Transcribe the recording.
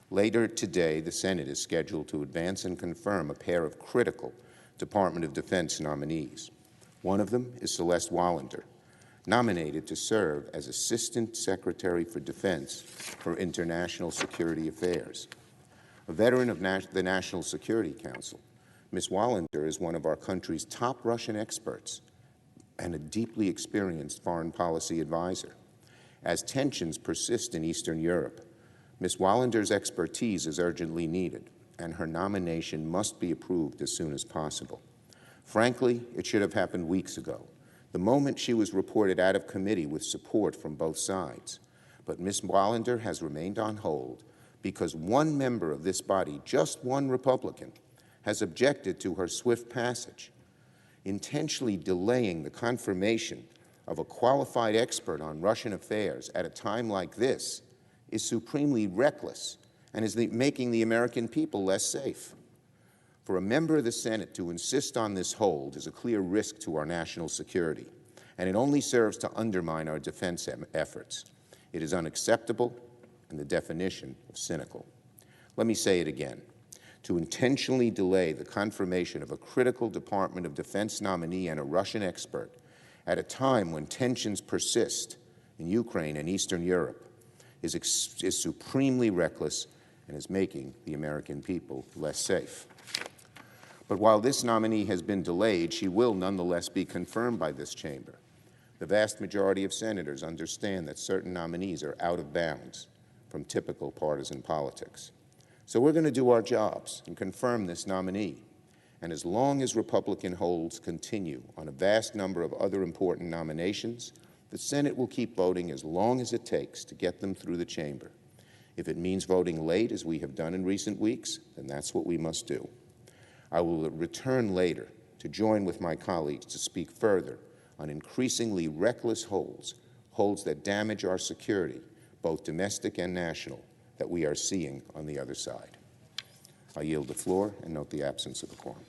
Later today, the Senate is scheduled to advance and confirm a pair of critical Department of Defense nominees. One of them is Celeste Wallander, nominated to serve as Assistant Secretary for Defense for International Security Affairs. A veteran of the National Security Council, Ms. Wallander is one of our country's top Russian experts and a deeply experienced foreign policy advisor. As tensions persist in Eastern Europe, Ms. Wallander's expertise is urgently needed, and her nomination must be approved as soon as possible. Frankly, it should have happened weeks ago, the moment she was reported out of committee with support from both sides. But Ms. Wallander has remained on hold because one member of this body, just one Republican, has objected to her swift passage. Intentionally delaying the confirmation of a qualified expert on Russian affairs at a time like this is supremely reckless and is making the American people less safe. For a member of the Senate to insist on this hold is a clear risk to our national security, and it only serves to undermine our defense efforts. It is unacceptable and the definition of cynical. Let me say it again. To intentionally delay the confirmation of a critical Department of Defense nominee and a Russian expert at a time when tensions persist in Ukraine and Eastern Europe is supremely reckless and is making the American people less safe. But while this nominee has been delayed, she will nonetheless be confirmed by this chamber. The vast majority of senators understand that certain nominees are out of bounds from typical partisan politics. So we're going to do our jobs and confirm this nominee. And as long as Republican holds continue on a vast number of other important nominations, the Senate will keep voting as long as it takes to get them through the chamber. If it means voting late, as we have done in recent weeks, then that's what we must do. I will return later to join with my colleagues to speak further on increasingly reckless holds that damage our security, both domestic and national, that we are seeing on the other side. I yield the floor and note the absence of a quorum.